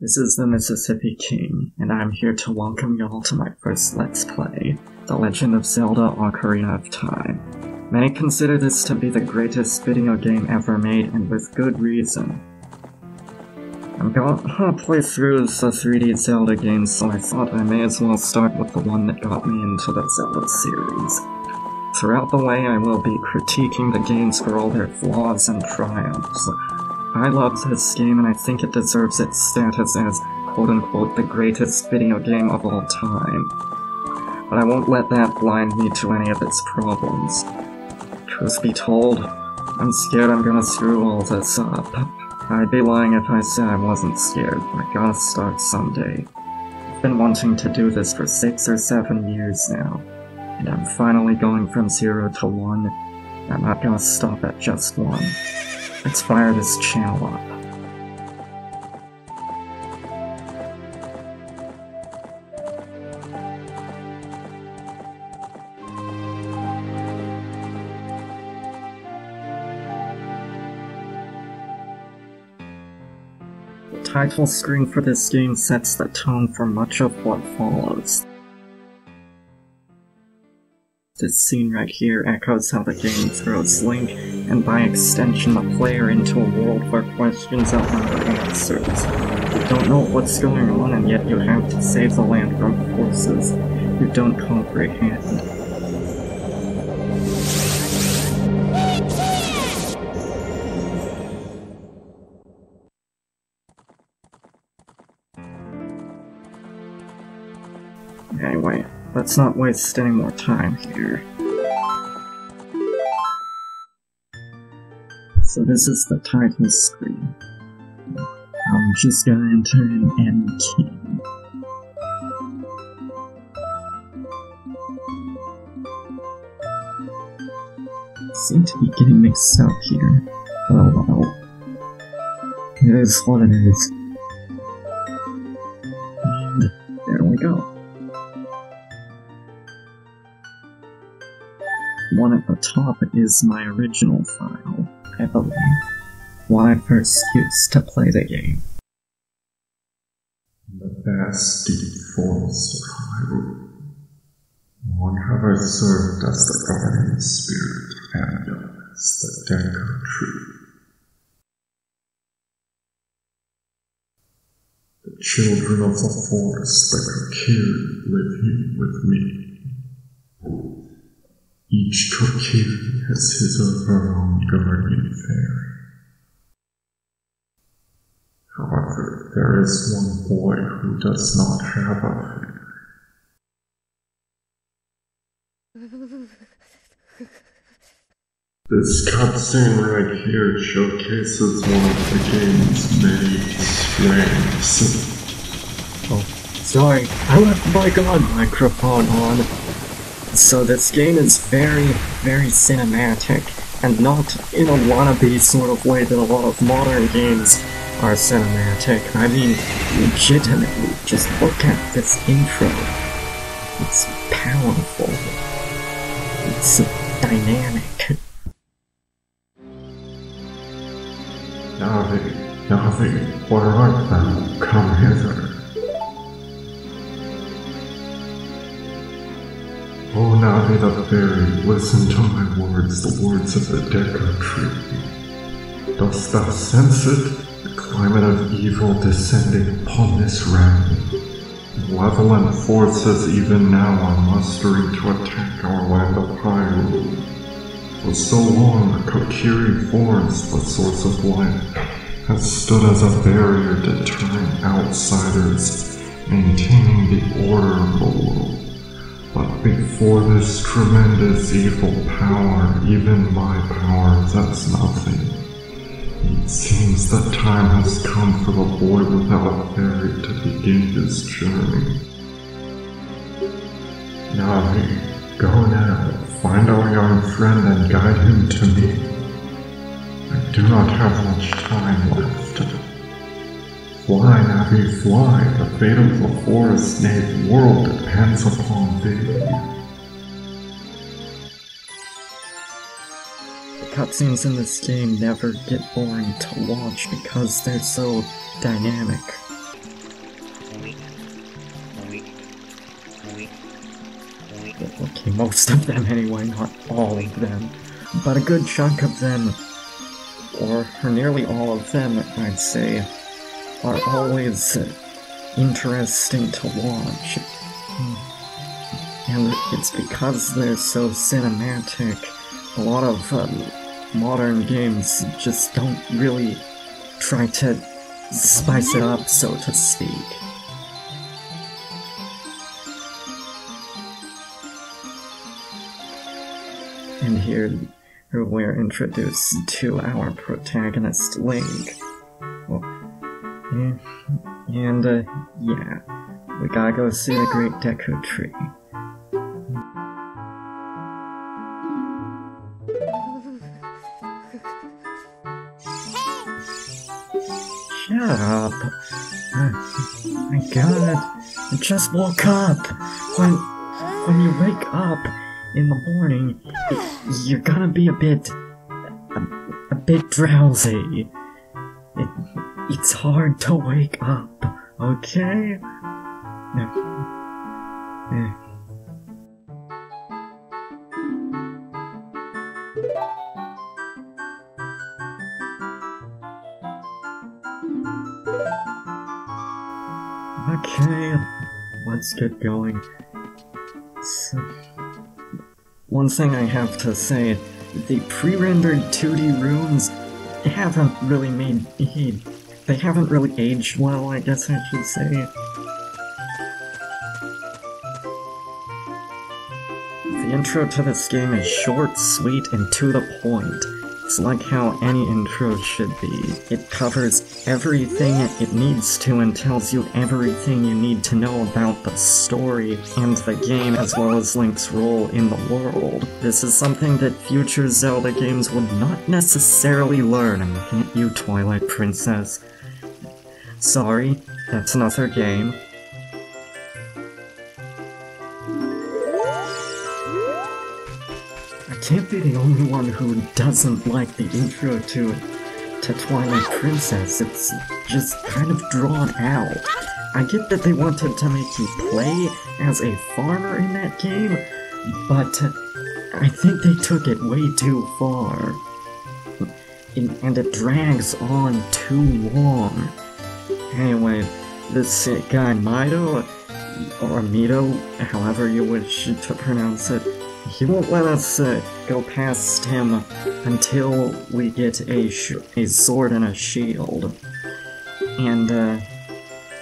This is the Mississippi King, and I'm here to welcome y'all to my first Let's Play, The Legend of Zelda Ocarina of Time. Many consider this to be the greatest video game ever made, and with good reason. I'm gonna play through the 3D Zelda games, so I thought I may as well start with the one that got me into the Zelda series. Throughout the way, I will be critiquing the games for all their flaws and triumphs. I love this game and I think it deserves its status as quote-unquote the greatest video game of all time. But I won't let that blind me to any of its problems. Truth be told, I'm scared I'm gonna screw all this up. I'd be lying if I said I wasn't scared. I gotta start someday. I've been wanting to do this for 6 or 7 years now, and I'm finally going from 0 to 1. I'm not gonna stop at just 1. Let's fire this channel up. The title screen for this game sets the tone for much of what follows. This scene right here echoes how the game throws Link, and by extension the player, into a world where questions outnumber answers. You don't know what's going on, and yet you have to save the land from forces you don't comprehend. Anyway, let's not waste any more time here. So this is the title screen. I'm just gonna enter in M. King. Seem to be getting mixed up here. Oh well. It is what it is. And there we go. The one at the top is my original file, I believe, when I first used to play the game. In the vast deep forest of Hyrule, long have I served as the guardian spirit and as the Deku Tree. The children of the forest, the Kokiri, live here with me. Each Kokiri has his or her own guardian fairy. However, there is one boy who does not have a fairy. This cutscene right here showcases one of the game's many strengths. Oh, sorry, I left my god microphone on. So this game is very cinematic, and not in a wannabe sort of way that a lot of modern games are cinematic. I mean, legitimately, just look at this intro. It's powerful. It's dynamic. Navi, where art thou? Come hither. O Navi the Fairy, listen to my words, the words of the Deku Tree. Dost thou sense it? The climate of evil descending upon this realm. Malevolent forces even now are mustering to attack our land of Hyrule. For so long, the Kokiri Forest, the source of life, has stood as a barrier deterring outsiders, maintaining the order of the world. But before this tremendous evil power, even my powers as nothing. It seems that time has come for the boy without a fairy to begin his journey. Navi, go now, find our young friend and guide him to me. I do not have much time left. Fly, Navi, fly. The fate of the forest knave world depends upon thee. The cutscenes in this game never get boring to watch because they're so dynamic. most of them anyway, not all of them. But a good chunk of them, or nearly all of them, I'd say, are always interesting to watch. And it's because they're so cinematic. A lot of modern games just don't really try to spice it up, so to speak. And here we're introduced to our protagonist, Link. And yeah, we gotta go see the Great Deku Tree. Shut up. My god, I just woke up. When you wake up in the morning, you're gonna be a bit drowsy. It's hard to wake up, okay? Okay, let's get going. So, one thing I have to say, the pre-rendered 2D rooms haven't really they haven't really aged well, I guess I should say. The intro to this game is short, sweet, and to the point. It's like how any intro should be. It covers everything it needs to and tells you everything you need to know about the story and the game, as well as Link's role in the world. This is something that future Zelda games would not necessarily learn. I'm looking at you, Twilight Princess. Sorry, that's another game. I can't be the only one who doesn't like the intro to Twilight Princess. It's just kind of drawn out. I get that they wanted to make you play as a farmer in that game, but I think they took it way too far. And it drags on too long. Anyway, this guy Mido, or Mido, however you wish to pronounce it, he won't let us go past him until we get a sword and a shield. And,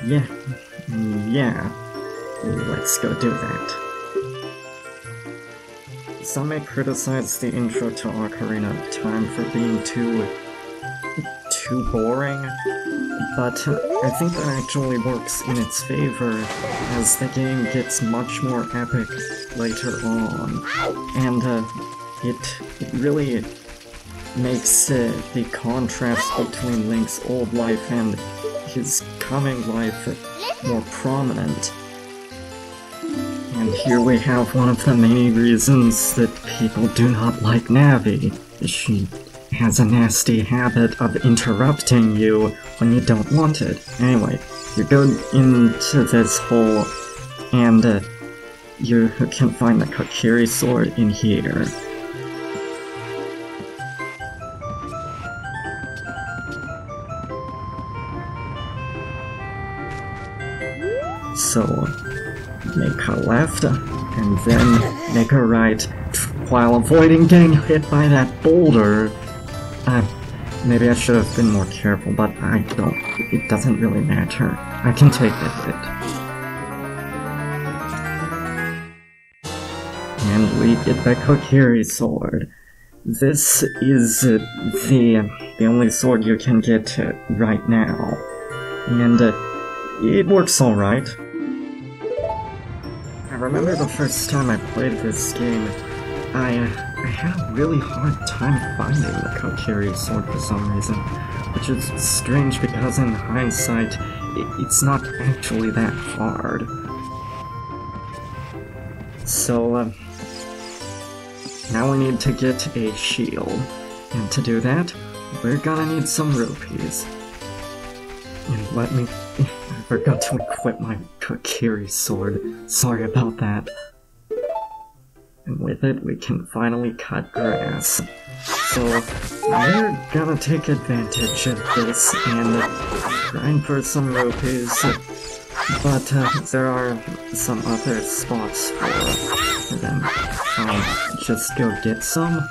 yeah, let's go do that. Some may criticize the intro to Ocarina of Time for being too boring, but I think that actually works in its favor as the game gets much more epic later on, and it really makes the contrast between Link's old life and his coming life more prominent. And here we have one of the many reasons that people do not like Navi. She has a nasty habit of interrupting you when you don't want it. Anyway, you go into this hole, and you can find the Kokiri sword in here. So, make a left, and then make a right, while avoiding getting hit by that boulder. Maybe I should have been more careful, but it doesn't really matter. I can take the hit. And we get the Kokiri sword. This is the only sword you can get right now. And it works alright. I remember the first time I played this game, I had a really hard time finding the Kokiri sword for some reason, which is strange because in hindsight, it's not actually that hard. So, now we need to get a shield, and to do that, we're gonna need some rupees. And let me... I forgot to equip my Kokiri sword. Sorry about that. and with it we can finally cut grass. So we're gonna take advantage of this and grind for some rupees, but there are some other spots for them. I'll just go get some.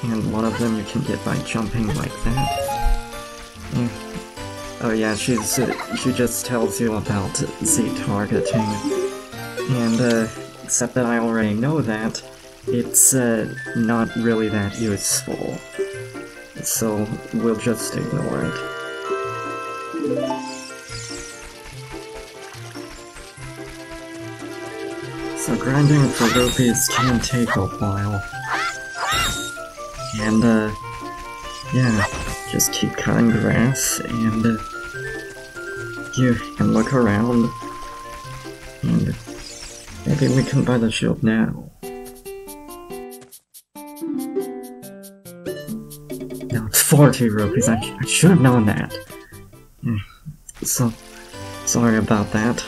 And one of them you can get by jumping like that. Oh yeah, she just tells you about Z-targeting. And, except that I already know that, it's, not really that useful. So, we'll just ignore it. So grinding for rupees can take a while. And, yeah, just keep cutting grass, and, you can look around, and maybe we can buy the shield now. Now it's 40 rupees, I should have known that. So, sorry about that.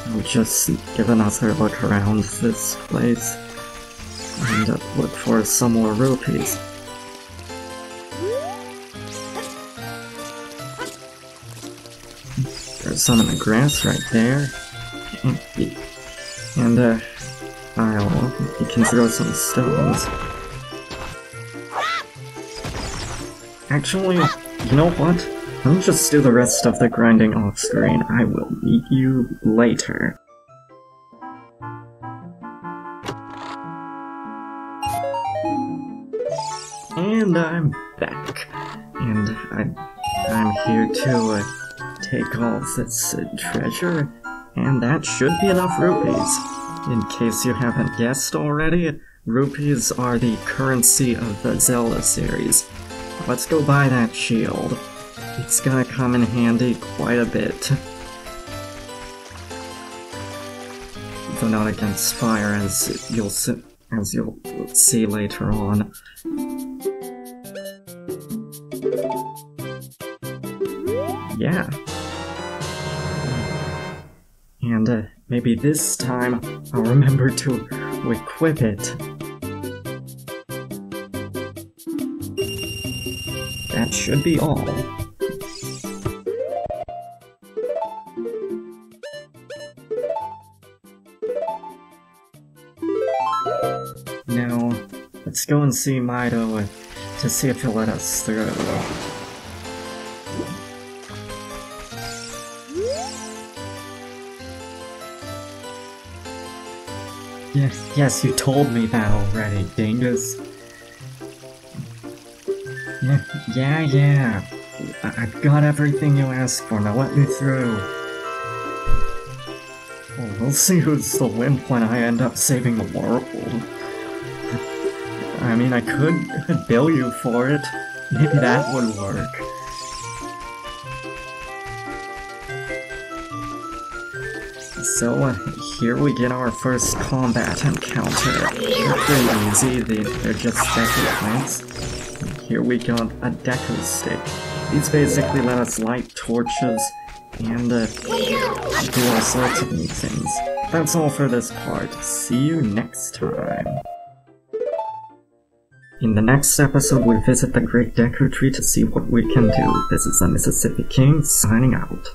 I'll just give another look around this place, and look for some more rupees. There's some in the grass right there. And, you can throw some stones. Actually, you know what? Let me just do the rest of the grinding off screen. I will meet you later. And I'm back. And I'm here to, take all this treasure, and that should be enough rupees. In case you haven't guessed already, rupees are the currency of the Zelda series. Let's go buy that shield. It's gonna come in handy quite a bit. Though not against fire, as you'll see later on. Yeah. And maybe this time I'll remember to equip it. That should be all. Now, let's go and see Mido to see if he'll let us through. Yes, you told me that already, dingus. Yeah. I've got everything you asked for, now let me through. Well, we'll see who's the wimp when I end up saving the world. I mean, I could bill you for it. Maybe that would work. So, here we get our first combat encounter. They're pretty easy, they're just Deku plants. And here we got a Deku stick. These basically let us light torches and do all sorts of new things. That's all for this part. See you next time. In the next episode, we visit the Great Deku Tree to see what we can do. This is the Mississippi King, signing out.